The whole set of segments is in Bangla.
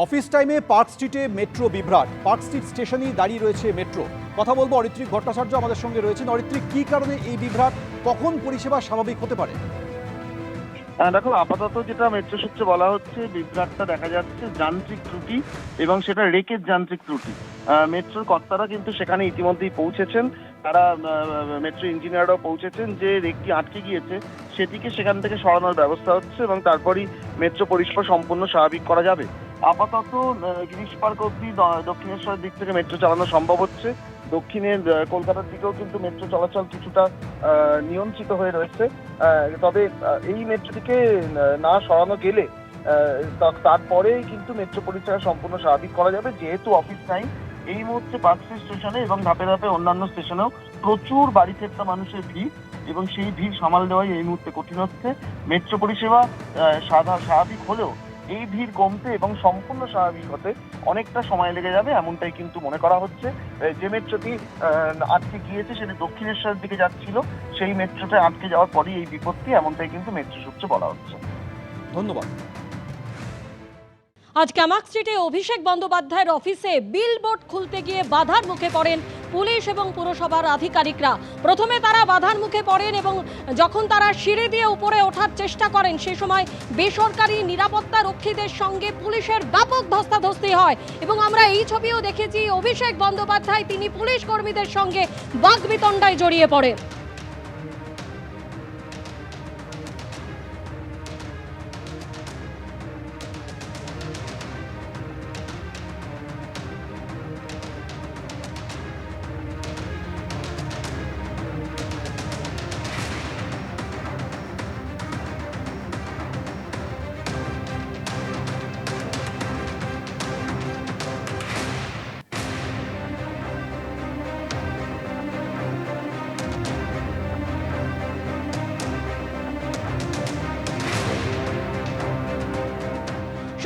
অফিস টাইমে পার্ক স্ট্রিটে মেট্রো বিভ্রাট। পার্ক স্ট্রিট স্টেশনেই দাঁড়িয়ে রয়েছে মেট্রো। কথা বলবো অরিত্রিক ভট্টাচার্য আমাদের সঙ্গে রয়েছেন। অরিত্রিক, কি কারণে এই বিভ্রাট, কখন পরিষেবা স্বাভাবিক হতে পারে? দেখো, আপাতত যেটা মেট্রো সূত্রে বলা হচ্ছে, বিভ্রাটটা দেখা যাচ্ছে যান্ত্রিক ত্রুটি এবং সেটা রেকের যান্ত্রিক ত্রুটি। মেট্রোর কর্তারা কিন্তু সেখানে ইতিমধ্যেই পৌঁছেছেন, তারা মেট্রো ইঞ্জিনিয়াররাও পৌঁছেছেন। যে রেকটি আটকে গিয়েছে সেটিকে সেখান থেকে সরানোর ব্যবস্থা হচ্ছে এবং তারপরই মেট্রো পরিষেবা সম্পূর্ণ স্বাভাবিক করা যাবে। আপাতত গিরিশ পার্ক অব্দি দক্ষিণেশ্বরের দিক থেকে মেট্রো চালানো সম্ভব হচ্ছে। দক্ষিণের কলকাতার দিকেও কিন্তু মেট্রো চলাচল কিছুটা নিয়ন্ত্রিত হয়ে রয়েছে। তবে এই মেট্রোটিকে না সরানো গেলে তারপরেই কিন্তু মেট্রো পরিষেবা সম্পূর্ণ স্বাভাবিক করা যাবে। যেহেতু অফিস টাইম, এই মুহূর্তে পার্ক স্ট্রিট স্টেশনে এবং ধাপে ধাপে অন্যান্য স্টেশনেও প্রচুর বাড়ি ফেরতা মানুষের ভিড়, এবং সেই ভিড় সামাল দেওয়াই এই মুহূর্তে কঠিন হচ্ছে। মেট্রো পরিষেবা স্বাভাবিক হলেও এই ভিড় কমতে এবং সম্পূর্ণ স্বাভাবিক হতে অনেকটা সময় লেগে যাবে, এমনটাই কিন্তু মনে করা হচ্ছে। যে মেট্রোটি আটকে গিয়েছে সেটি দক্ষিণেশ্বরের দিকে যাচ্ছিল, সেই মেট্রোটা আটকে যাওয়ার পরই এই বিপত্তি, এমনটাই কিন্তু মেট্রো সূত্রে বলা হচ্ছে। ধন্যবাদ। আজ কামাক স্ট্রিটে অভিষেক বন্দ্যোপাধ্যায়ের অফিসে বিলবোর্ড খুলতে গিয়ে বাধার মুখে পড়েন পুলিশ এবং পুরসভার আধিকারিকরা। প্রথমে তারা বাধার মুখে পড়েন এবং যখন তারা সিঁড়ি দিয়ে উপরে ওঠার চেষ্টা করেন, সে সময় বেসরকারি নিরাপত্তা রক্ষীদের সঙ্গে পুলিশের ব্যাপক ধস্তাধস্তি হয়। এবং আমরা এই ছবিও দেখেছি, অভিষেক বন্দ্যোপাধ্যায় তিনি পুলিশ কর্মীদের সঙ্গে বাকবিতণ্ডায় জড়িয়ে পড়েন।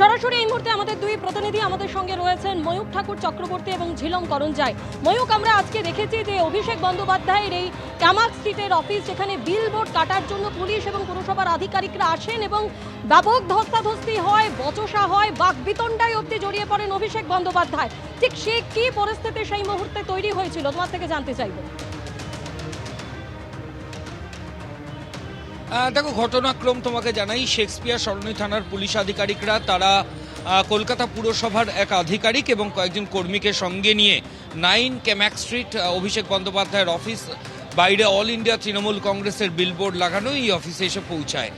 সরাসরি এই মুহূর্তে আমাদের দুই প্রতিনিধি আমাদের সঙ্গে রয়েছেন, ময়ূক ঠাকুর চক্রবর্তী এবং ঝিলম করঞ্জাই। ময়ূক, আমরা আজকে দেখেছি যে অভিষেক বন্দ্যোপাধ্যায়ের এই কামাক স্ট্রিটের অফিস, যেখানে বিলবোর্ড কাটার জন্য পুলিশ এবং পুরসভার আধিকারিকরা আসেন এবং ব্যাপক ধস্তাধস্তি হয়, বচসা হয়, বাকবিতণ্ডায় অবধি জড়িয়ে পড়েন অভিষেক বন্দ্যোপাধ্যায়। ঠিক সে কি পরিস্থিতি সেই মুহূর্তে তৈরি হয়েছিল, তোমার থেকে জানতে চাইব। দেখো, ঘটনাক্রম তোমাকে জানাই। শেক্সপিয়ার সরণি থানার পুলিশ আধিকারিকরা তারা কলকাতা পুরসভার এক আধিকারিক এবং কয়েকজন কর্মীকে সঙ্গে নিয়ে 9 কামাক স্ট্রিট অভিষেক বন্দ্যোপাধ্যায়ের অফিস, বাইরে অল ইন্ডিয়া তৃণমূল কংগ্রেসের বিলবোর্ড লাগানো এই অফিসে এসে পৌঁছায়।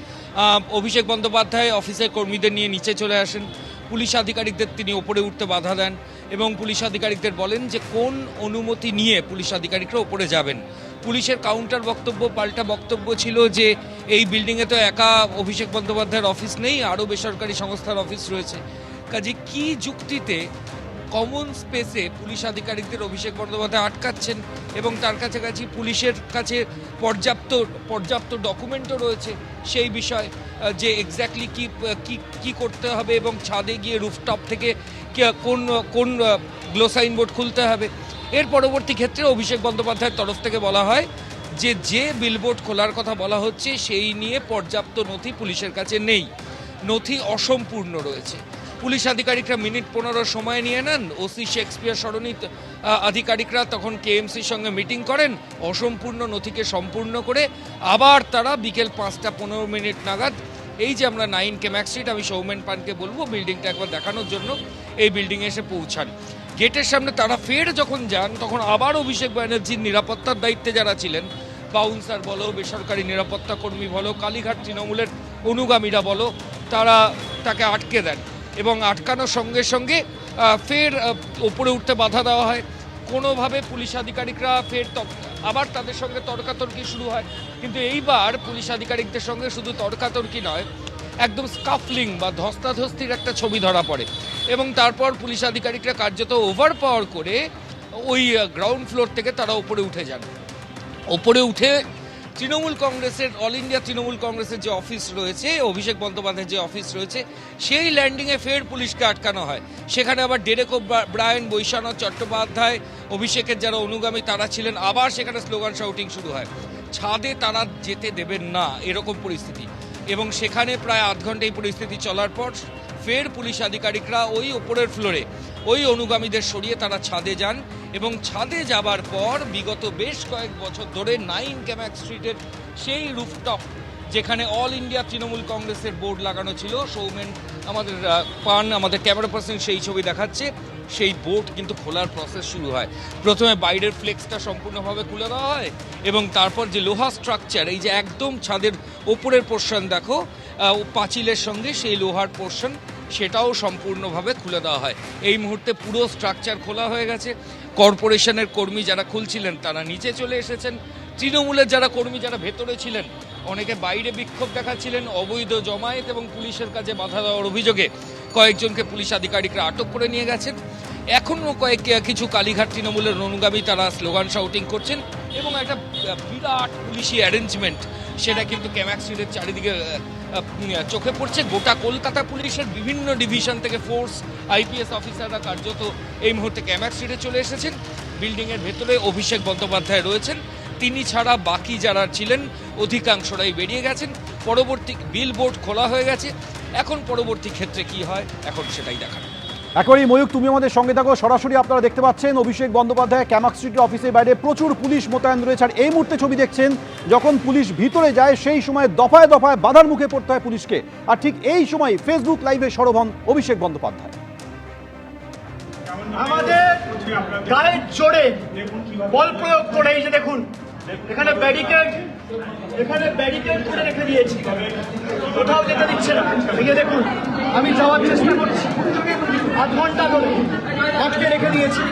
অভিষেক বন্দ্যোপাধ্যায় অফিসের কর্মীদের নিয়ে নিচে চলে আসেন। পুলিশ আধিকারিকদের তিনি ওপরে উঠতে বাধা দেন এবং পুলিশ আধিকারিকদের বলেন যে কোন অনুমতি নিয়ে পুলিশ আধিকারিকরা ওপরে যাবেন। পুলিশের কাউন্টার বক্তব্য, পাল্টা বক্তব্য ছিল যে এই বিল্ডিংয়ে তো একা অভিষেক বন্দ্যোপাধ্যায়ের অফিস নেই, আরও বেসরকারি সংস্থার অফিস রয়েছে। কাজে কি যুক্তিতে কমন স্পেসে পুলিশ আধিকারিকদের অভিষেক বন্দ্যোপাধ্যায় আটকাচ্ছেন এবং তার কাছাকাছি পুলিশের কাছে পর্যাপ্ত ডকুমেন্টও রয়েছে সেই বিষয় যে এক্স্যাক্টলি কি করতে হবে এবং ছাদে গিয়ে রুফটপ থেকে কোন গ্লো সাইনবোর্ড খুলতে হবে। এর পরবর্তী ক্ষেত্রে অভিষেক বন্দ্যোপাধ্যায়ের তরফ থেকে বলা হয় যে বিলবোর্ড খোলার কথা বলা হচ্ছে সেই নিয়ে পর্যাপ্ত নথি পুলিশের কাছে নেই, নথি অসম্পূর্ণ রয়েছে। পুলিশ আধিকারিকরা মিনিট 15 সময় নিয়ে নেন। ওসি শেক্সপিয়ার সরণি আধিকারিকরা তখন কেএমসির সঙ্গে মিটিং করেন, অসম্পূর্ণ নথিকে সম্পূর্ণ করে আবার তারা বিকেল 5:15 নাগাদ এই যে আমরা 9 কামাক স্ট্রিট, আমি সৌমেন পানকে বলবো বিল্ডিংটা একবার দেখানোর জন্য এই বিল্ডিংয়ে এসে পৌঁছান। গেটের সামনে তারা ফের যখন যান, তখন আবার অভিষেক ব্যানার্জির নিরাপত্তার দায়িত্বে যারা ছিলেন, বাউন্সার বলো, বেসরকারি নিরাপত্তা কর্মী বলো, কালীঘাট তৃণমূলের অনুগামীরা বলো, তারা তাকে আটকে দেন এবং আটকানোর সঙ্গে সঙ্গে ফের ওপরে উঠতে বাধা দেওয়া হয়। কোনোভাবে পুলিশ আধিকারিকরা ফের আবার তাদের সঙ্গে তর্কাতর্কি শুরু হয়, কিন্তু এইবার পুলিশ আধিকারিকদের সঙ্গে শুধু তর্কাতর্কি নয়, একদম স্কাফলিং বা ধস্তাধস্তির একটা ছবি ধরা পড়ে এবং তারপর পুলিশ আধিকারিকরা কার্যত ওভার পাওয়ার করে ওই গ্রাউন্ড ফ্লোর থেকে তারা ওপরে উঠে যান। ওপরে উঠে তৃণমূল কংগ্রেসের, অল ইন্ডিয়া তৃণমূল কংগ্রেসের যে অফিস রয়েছে, অভিষেক বন্দ্যোপাধ্যায়ের যে অফিস রয়েছে, সেই ল্যান্ডিংয়ে ফের পুলিশকে আটকানো হয়। সেখানে আবার ডেরেক ব্রায়ান, বৈশানাথ চট্টোপাধ্যায়, অভিষেকের যারা অনুগামী তারা ছিলেন, আবার সেখানে স্লোগান শাউটিং শুরু হয়। ছাদে তারা যেতে দেবেন না, এরকম পরিস্থিতি। এবং সেখানে প্রায় আধ ঘন্টা এই পরিস্থিতি চলার পর ফের পুলিশ আধিকারিকরা ওই ওপরের ফ্লোরে ওই অনুগামীদের সরিয়ে তারা ছাদে যান এবং ছাদে যাবার পর বিগত বেশ কয়েক বছর ধরে 9 ক্যামাক স্ট্রিটের সেই রুফটপ যেখানে অল ইন্ডিয়া তৃণমূল কংগ্রেসের বোর্ড লাগানো ছিল, সৌমেন আমাদের আমাদের ক্যামেরা পার্সন সেই ছবি দেখাচ্ছে, সেই বোর্ড কিন্তু খোলার প্রসেস শুরু হয়। প্রথমে বাইরের ফ্লেক্সটা সম্পূর্ণভাবে খুলে দেওয়া হয় এবং তারপর যে লোহা স্ট্রাকচার, এই যে একদম ছাদের ওপরের পোর্শন দেখো পাঁচিলের সঙ্গে সেই লোহার পোর্শন, সেটাও সম্পূর্ণভাবে খুলে দেওয়া হয়। এই মুহূর্তে পুরো স্ট্রাকচার খোলা হয়ে গেছে। কর্পোরেশনের কর্মী যারা খুলছিলেন তারা নিচে চলে এসেছেন। তৃণমূলের যারা কর্মী যারা ভেতরে ছিলেন অনেকে বাইরে বিক্ষোভ দেখাচ্ছিলেন। অবৈধ জমায়েত এবং পুলিশের কাজে বাধা দেওয়ার অভিযোগে কয়েকজনকে পুলিশ আধিকারিকরা আটক করে নিয়ে গেছেন। এখনও কিছু কালীঘাট তৃণমূলের অনুগামী তারা স্লোগান শাউটিং করছেন এবং একটা বিরাট পুলিশি অ্যারেঞ্জমেন্ট সেটা কিন্তু ক্যামাক স্ট্রিটের চারিদিকে চোখে পড়ছে। গোটা কলকাতা পুলিশের বিভিন্ন ডিভিশন থেকে ফোর্স আইপিএস অফিসাররা কার্যত এই মুহূর্তে ক্যামাক স্ট্রিটে চলে এসেছেন। বিল্ডিংয়ের ভেতরে অভিষেক বন্দ্যোপাধ্যায় রয়েছেন, তিনি ছাড়া বাকি যারা ছিলেন অধিকাংশরাই বেরিয়ে গেছেন। পরবর্তী বিলবোর্ড খোলা হয়ে গেছে, এখন পরবর্তী ক্ষেত্রে কি হয় এখন সেটাই দেখার। একেবারেই ময়ূক, তুমি আমাদের সঙ্গে থাকো। সরাসরি আপনারা দেখতে পাচ্ছেন অভিষেক বন্দ্যোপাধ্যায় ক্যামাক স্ট্রিটের অফিসের বাইরে প্রচুর পুলিশ মোতায়েন রয়েছে। আর এই মুহূর্তে ছবি দেখছেন যখন পুলিশ ভিতরে যায় সেই সময় দফায় দফায় বাধার মুখে পড়তে হয় পুলিশকে। আর ঠিক এই সময় ফেসবুক লাইভে সরব হন অভিষেক বন্দ্যোপাধ্যায়। আমাদের গায়ের জোরে বল প্রয়োগ করে, এই যে দেখুন এখানে ব্যারিকেড করে রেখে দিয়েছি, কোথাও যেতে দিচ্ছে না। এই যে দেখুন আমি যাওয়ার চেষ্টা করছি, আধ ঘন্টা ধরে আটকে রেখে দিয়েছি।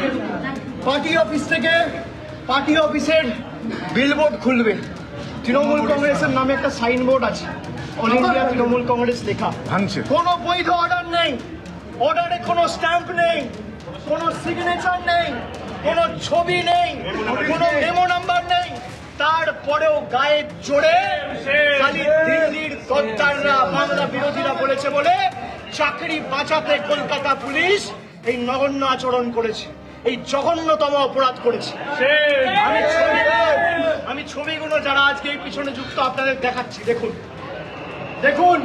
পার্টি অফিসের বিলবোর্ড খুলবে, তৃণমূল কংগ্রেসের নামে একটা সাইনবোর্ড আছে, অল ইন্ডিয়া তৃণমূল কংগ্রেস লেখা। কোনো বৈধ অর্ডার নেই, অর্ডারে কোনো স্ট্যাম্প নেই, কোনো সিগনেচার নেই, কোনো ছবি নেই, কোনো মেমো নাম্বার নেই। তারপরেও গায়ের জোরে খালি দিল্লির গদ্দাররা, বাংলা বিরোধীরা বলেছে বলে চাকরি বাঁচাতে কলকাতা পুলিশ এই নগণ্য আচরণ করেছে, এই জঘন্যতম অপরাধ করেছে। আমি ছবিগুলো যারা আজকে এই পিছনে যুক্ত আপনাদের দেখাচ্ছি। দেখুন দেখুন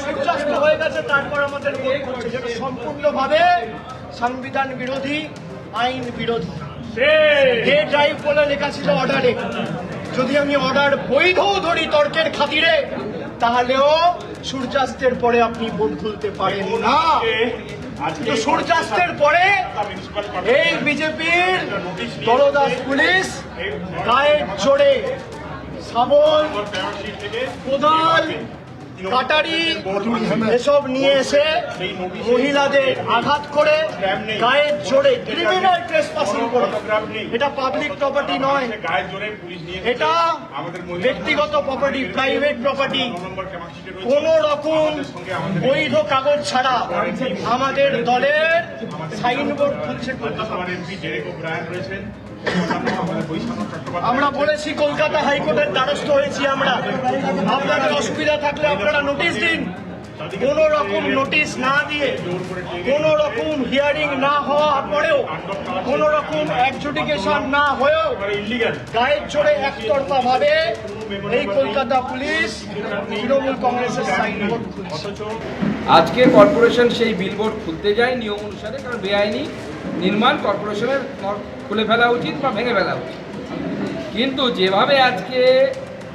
সূর্যাস্ত হয়ে গেছে, তারপর আমাদের ভোট করছে, যেটা সম্পূর্ণভাবে সংবিধান বিরোধী, আইন বিরোধী। ডে ড্রাইভ বলে লেখা ছিল অর্ডারে, যদি আমি অর্ডার বৈধও ধরি তর্কের খাতিরে, তাহলেও সূর্যাস্তের পরে আপনি ভোট খুলতে পারেন না। কিন্তু সূর্যাস্তের পরে এই বিজেপির দলদাস পুলিশ গায়ের জোরে শাবল, কোদাল, কাটারি এসব নিয়ে এসে মহিলাদের আঘাত করে গায়ের জোরে ক্রিমিনাল ট্রেসপাসিং করে। এটা পাবলিক প্রপার্টি নয়, এটা ব্যক্তিগত প্রপার্টি, প্রাইভেট প্রপার্টি। কোন রকম বৈধ কাগজ ছাড়া আমাদের দলের সাইনবোর্ড খুলছে। আমরা বলেছি, কলকাতা হাইকোর্টের দ্বারস্থ হয়েছি আমরা, আপনাদের অসুবিধা থাকলে আপনারা নোটিশ দিন। কোন রকম নোটিশ না দিয়ে, কোন রকম হিয়ারিং না হওয়ার পরেও, কোন রকম অ্যাডজুডিকেশন না হয়েও গায়ের জোরে একতরফা ভাবে এই কলকাতা পুলিশ তৃণমূল কংগ্রেসের সাইনবোর্ড খুলছে। আজকে কর্পোরেশন সেই বিলবোর্ড খুলতে যায় নিয়ম অনুসারে, কারণ বেআইনি নির্মাণ কর্পোরেশনের খুলে ফেলা উচিত বা ভেঙে ফেলা উচিত। কিন্তু যেভাবে আজকে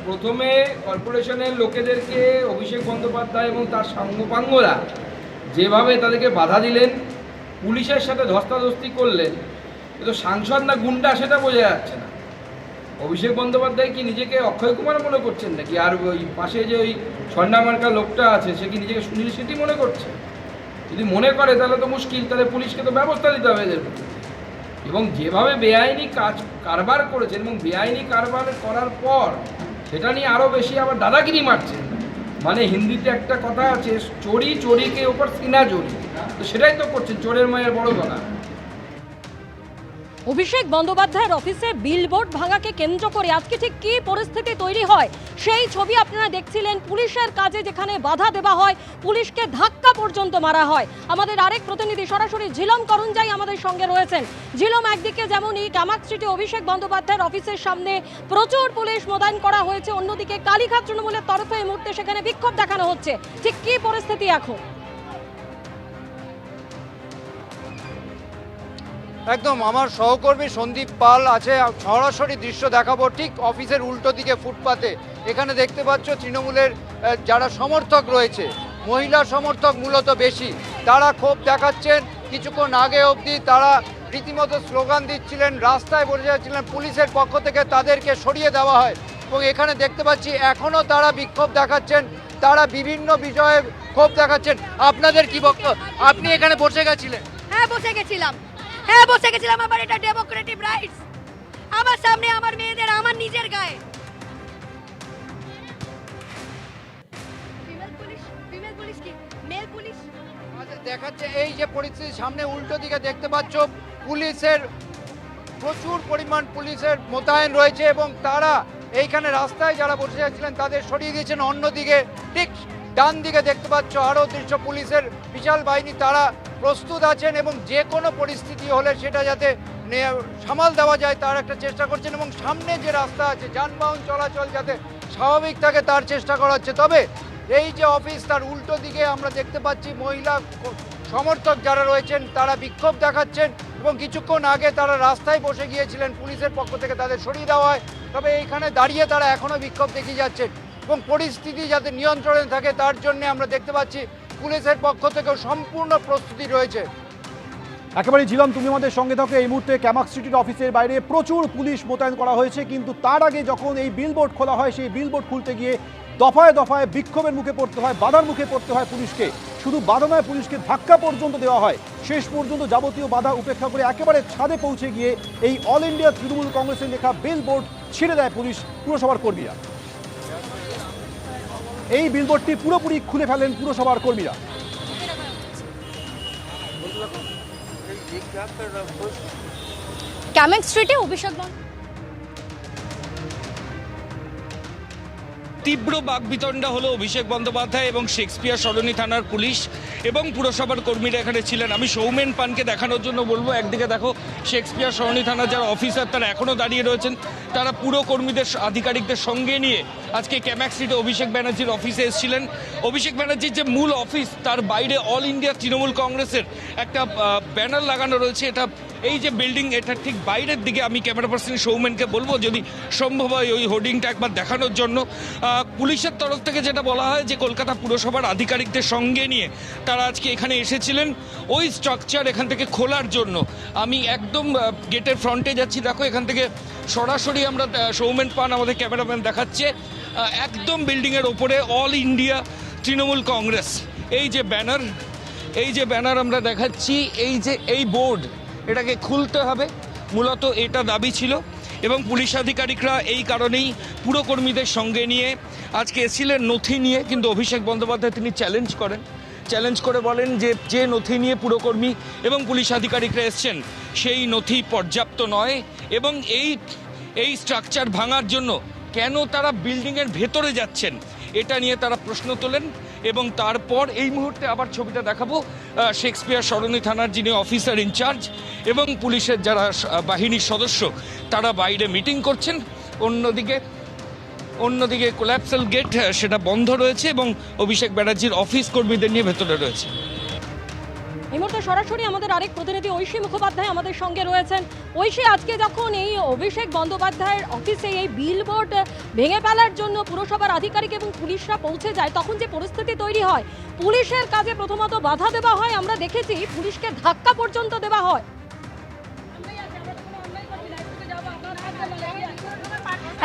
প্রথমে কর্পোরেশনের লোকেদেরকে অভিষেক বন্দ্যোপাধ্যায় এবং তার সাঙ্গপাঙ্গরা যেভাবে তাদেরকে বাধা দিলেন, পুলিশের সাথে ধস্তাধস্তি করলেন, তো সাংসদ না গুন্ডা সেটা বোঝা যাচ্ছে না। অভিষেক বন্দ্যোপাধ্যায় কি নিজেকে অক্ষয় কুমার মনে করছেন নাকি? আর ওই পাশে যে ওই স্বর্ণামার্কা লোকটা আছে সে কি নিজেকে সুনীল শেঠি মনে করছে? যদি মনে করে তাহলে তো মুশকিল, তাহলে পুলিশকে তো ব্যবস্থা দিতে হবে এদের প্রতি। এবং যেভাবে বেআইনি কারবার করেছেন এবং বেআইনি কারবার করার পর সেটা নিয়ে আরও বেশি আবার দাদাগিরি মারছেন। মানে হিন্দিতে একটা কথা আছে, চোরি চোরিকে ওপর সিনা চোরি, তো সেটাই তো করছেন, চোরের মায়ের বড় গলা। অভিষেক বন্দ্যোপাধ্যায়ের অফিসে বিলবোর্ড ভাঙাকে কেন্দ্র করে আজকে ঠিক কী পরিস্থিতি তৈরি হয় সেই ছবি আপনারা দেখছিলেন। পুলিশের কাজে যেখানে বাধা দেওয়া হয়, পুলিশকে ধাক্কা পর্যন্ত মারা হয়। আমাদের আরেক প্রতিনিধি সরাসরি ঝিলম করঞ্জাই আমাদের সঙ্গে রয়েছেন। ঝিলম, একদিকে যেমন এই কামাক স্ট্রিটে অভিষেক বন্দ্যোপাধ্যায়ের অফিসের সামনে প্রচুর পুলিশ মোতায়েন করা হয়েছে, অন্যদিকে কালীঘাট তৃণমূলের তরফে এই মুহূর্তে সেখানে বিক্ষোভ দেখানো হচ্ছে। ঠিক কী পরিস্থিতি এখন? একদম, আমার সহকর্মী সন্দীপ পাল আছে, সরাসরি দৃশ্য দেখাবো ঠিক অফিসের উল্টো দিকে ফুটপাতে। এখানে দেখতে পাচ্ছ তৃণমূলের যারা সমর্থক রয়েছে, মহিলা সমর্থক মূলত বেশি, তারা ক্ষোভ দেখাচ্ছেন। কিছুক্ষণ আগে অবধি তারা রীতিমতো স্লোগান দিচ্ছিলেন, রাস্তায় বসে যাচ্ছিলেন, পুলিশের পক্ষ থেকে তাদেরকে সরিয়ে দেওয়া হয়। এবং এখানে দেখতে পাচ্ছি এখনও তারা বিক্ষোভ দেখাচ্ছেন, তারা বিভিন্ন বিষয়ে ক্ষোভ দেখাচ্ছেন। আপনাদের কি বক্তব্য? আপনি এখানে বসে গেছিলেন? হ্যাঁ বসে গেছিলাম, আমার এটা ডেমোক্রেটিক রাইটস, আমার সামনে আমার মেয়েদের, আমার নিজের গায়ে। ফিমেল পুলিশ কি মেল পুলিশ দেখাচ্ছে। এই যে পরিস্থিতি সামনে উল্টো দিকে দেখতে পাচ্ছ, পুলিশের প্রচুর পরিমাণ পুলিশের মোতায়েন রয়েছে এবং তারা এইখানে রাস্তায় যারা বসে যাচ্ছিলেন তাদের সরিয়ে দিয়েছেন। অন্যদিকে ঠিক ডান দিকে দেখতে পাচ্ছ আরও দৃশ্য, পুলিশের বিশাল বাহিনী, তারা প্রস্তুত আছেন এবং যে কোনো পরিস্থিতি হলে সেটা যাতে সামাল দেওয়া যায় তার একটা চেষ্টা করছেন। এবং সামনে যে রাস্তা আছে, যানবাহন চলাচল যাতে স্বাভাবিক থাকে তার চেষ্টা করা হচ্ছে। তবে এই যে অফিস, তার উল্টো দিকে আমরা দেখতে পাচ্ছি মহিলা সমর্থক যারা রয়েছেন তারা বিক্ষোভ দেখাচ্ছেন এবং কিছুক্ষণ আগে তারা রাস্তায় বসে গিয়েছিলেন, পুলিশের পক্ষ থেকে তাদের সরিয়ে দেওয়া হয়। তবে এইখানে দাঁড়িয়ে তারা এখনও বিক্ষোভ দেখিয়ে যাচ্ছেন এবং পরিস্থিতি যাতে নিয়ন্ত্রণে থাকে তার জন্য আমরা দেখতে পাচ্ছি পুলিশের পক্ষ থেকেও সম্পূর্ণ প্রস্তুতি রয়েছে। একেবারে ঝিলম, তুমি আমাদের সঙ্গে থাকো। এই মুহূর্তে কামাক স্ট্রিটের অফিসের বাইরে প্রচুর পুলিশ মোতায়েন করা হয়েছে, কিন্তু তার আগে যখন এই বিলবোর্ড খোলা হয়, সেই বিলবোর্ড খুলতে গিয়ে দফায় দফায় বিক্ষোভের মুখে পড়তে হয়, বাধার মুখে পড়তে হয় পুলিশকে। শুধু বাধা নয়, পুলিশকে ধাক্কা পর্যন্ত দেওয়া হয়। শেষ পর্যন্ত যাবতীয় বাধা উপেক্ষা করে একেবারে ছাদে পৌঁছে গিয়ে এই অল ইন্ডিয়া তৃণমূল কংগ্রেসের লেখা বিলবোর্ড ছিঁড়ে দেয় পুলিশ পুরসভার কর্মীরা। এই বিলবোর্ডটি পুরোপুরি খুলে ফেলেন পুরসভার কর্মীরা। কামাক স্ট্রিটে অভিষেক তীব্র বাকবিতণ্ডা হলো অভিষেক বন্দ্যোপাধ্যায় এবং শেক্সপিয়ার সরণি থানার পুলিশ এবং পুরসভার কর্মীরা এখানে ছিলেন। আমি সৌমেন পানকে দেখানোর জন্য বলবো, একদিকে দেখো শেক্সপিয়ার সরণি থানার যারা অফিসার তারা এখনও দাঁড়িয়ে রয়েছেন, তারা পুরো কর্মীদের আধিকারিকদের সঙ্গে নিয়ে আজকে কামাক স্ট্রিটে অভিষেক ব্যানার্জির অফিসে এসেছিলেন। অভিষেক ব্যানার্জির যে মূল অফিস, তার বাইরে অল ইন্ডিয়া তৃণমূল কংগ্রেসের একটা ব্যানার লাগানো রয়েছে। এটা এই যে বিল্ডিং, এটা ঠিক বাইরের দিকে। আমি ক্যামেরা পার্সন সৌমেনকে বলবো যদি সম্ভব হয় ওই হোর্ডিংটা একবার দেখানোর জন্য। পুলিশের তরফ থেকে যেটা বলা হয় যে কলকাতা পুরসভার আধিকারিকদের সঙ্গে নিয়ে তারা আজকে এখানে এসেছিলেন ওই স্ট্রাকচার এখান থেকে খোলার জন্য। আমি একদম গেটের ফ্রন্টে যাচ্ছি, দেখো এখান থেকে সরাসরি আমরা সৌমেন পান আমাদের ক্যামেরাম্যান দেখাচ্ছে একদম বিল্ডিংয়ের ওপরে অল ইন্ডিয়া তৃণমূল কংগ্রেস এই যে ব্যানার আমরা দেখাচ্ছি, এই বোর্ড এটাকে খুলতে হবে, মূলত এটা দাবি ছিল। এবং পুলিশ আধিকারিকরা এই কারণেই পুরকর্মীদের সঙ্গে নিয়ে আজকে এসেছিলেন নথি নিয়ে, কিন্তু অভিষেক বন্দ্যোপাধ্যায় তিনি চ্যালেঞ্জ করে বলেন যে নথি নিয়ে পুরকর্মী এবং পুলিশ আধিকারিকরা এসছেন সেই নথি পর্যাপ্ত নয় এবং এই স্ট্রাকচার ভাঙার জন্য কেন তারা বিল্ডিংয়ের ভেতরে যাচ্ছেন এটা নিয়ে তারা প্রশ্ন তোলেন। এবং তারপর এই মুহূর্তে আবার ছবিটা দেখাবো, শেক্সপিয়ার সরণি থানার যিনি অফিসার ইনচার্জ এবং পুলিশের যারা বাহিনীর সদস্য তারা বাইরে মিটিং করছেন। অন্যদিকে কোল্যাপসাল গেট সেটা বন্ধ রয়েছে এবং অভিষেক ব্যানার্জির অফিস কর্মীদের নিয়ে ভেতরে রয়েছে। এই মুহূর্তে সরাসরি আমাদের আরেক প্রতিনিধি ঐশী মুখোপাধ্যায় আমাদের সঙ্গে রয়েছেন। ঐশী, আজকে যখন এই অভিষেক বন্দ্যোপাধ্যায়ের অফিসে এই বিলবোর্ড ভেঙে ফেলার জন্য পুরসভার আধিকারিক এবং পুলিশরা পৌঁছে যায়, তখন যে পরিস্থিতি তৈরি হয়, পুলিশের কাজে প্রথমত বাধা দেওয়া হয়, আমরা দেখেছি পুলিশকে ধাক্কা পর্যন্ত দেওয়া হয়।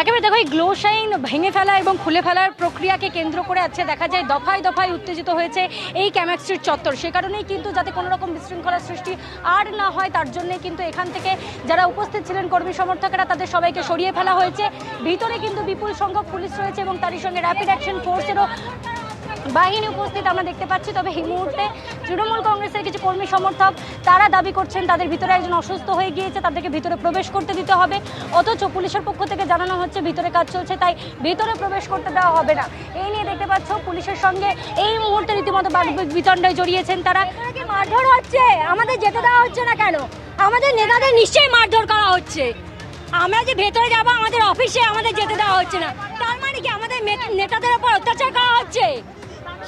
একেবারে দেখো, এই গ্লো শাইন ভেঙে ফেলা এবং খুলে ফেলার প্রক্রিয়াকে কেন্দ্র করে আছে দেখা যায় দফায় দফায় উত্তেজিত হয়েছে এই কামাক স্ট্রিট চত্বর। সে কারণেই কিন্তু যাতে কোনো রকম বিশৃঙ্খলার সৃষ্টি আর না হয় তার জন্যই কিন্তু এখান থেকে যারা উপস্থিত ছিলেন কর্মী সমর্থকেরা তাদের সবাইকে সরিয়ে ফেলা হয়েছে। ভিতরে কিন্তু বিপুল সংখ্যক পুলিশ রয়েছে এবং তারই সঙ্গে র্যাপিড অ্যাকশন ফোর্সেরও বাহিনী উপস্থিত আমরা দেখতে পাচ্ছি। তবে এই মুহূর্তে তৃণমূল কংগ্রেসের কিছু কর্মী সমর্থক তারা দাবি করছেন তাদের ভিতরে একজন অসুস্থ হয়ে গিয়েছে, তাদেরকে ভিতরে প্রবেশ করতে দিতে হবে, অথচ পুলিশের পক্ষ থেকে জানানো হচ্ছে ভিতরে কাজ চলছে, তাই ভিতরে প্রবেশ করতে দেওয়া হবে না। এই নিয়ে দেখতে পাচ্ছ পুলিশের সঙ্গে এই মুহূর্তে রীতিমতো বিতণ্ডায় জড়িয়েছেন তারা। মারধর হচ্ছে, আমাদের যেতে দেওয়া হচ্ছে না কেন? আমাদের নেতাদের নিশ্চয়ই মারধর করা হচ্ছে। আমরা যে ভেতরে যাবো আমাদের অফিসে, আমাদের যেতে দেওয়া হচ্ছে না, তার মানে কি আমাদের নেতাদের উপর অত্যাচার করা হচ্ছে?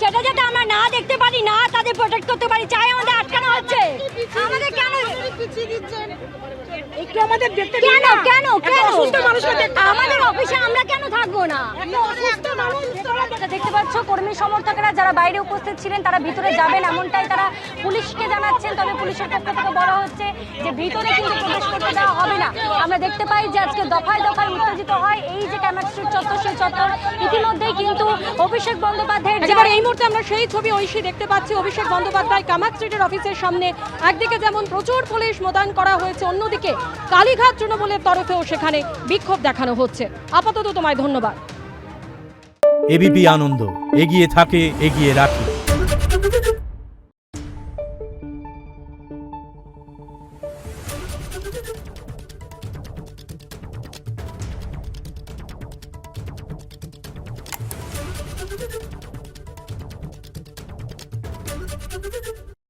সেটা যাতে আমরা না দেখতে পারি, না তাদের প্রোটেক্ট করতে পারি, চাই আমাদের আটকানো হচ্ছে। আমাদের কেন একটু আমাদের দেখতে কেন কেন কেন আমাদের অফিসে আমরা কেন থাকবো না? দেখতে পাচ্ছ কর্মী সমর্থকেরা যারা বাইরে উপস্থিত ছিলেন তারা ভিতরে যাবেন এমনটাই তারা পুলিশকে জানাচ্ছেন। তবে পুলিশের পক্ষ থেকে বলা হচ্ছে যে ভিতরে কিন্তু প্রবেশ করতে দেওয়া হবে না। আমরা দেখতে পাই যে আজকে দফায় দফায় উত্তেজিত হয় এই যে ক্যামাক স্ট্রিট চত্বর, সেই চত্বর ইতিমধ্যেই কিন্তু অভিষেক বন্দ্যোপাধ্যায়ের এবার এই মুহূর্তে আমরা সেই ছবি ঐশী দেখতে পাচ্ছি। অভিষেক বন্দ্যোপাধ্যায় কামাক স্ট্রিটের অফিসের সামনে একদিকে যেমন প্রচুর পুলিশ মোতায়েন করা হয়েছে, অন্যদিকে কালীঘাট তৃণমূলের তরফেও সেখানে বিক্ষোভ দেখানো হচ্ছে। আপাতত তোমায় ধন্যবাদ। এবিপি আনন্দ, এগিয়ে থাকে, এগিয়ে রাখে।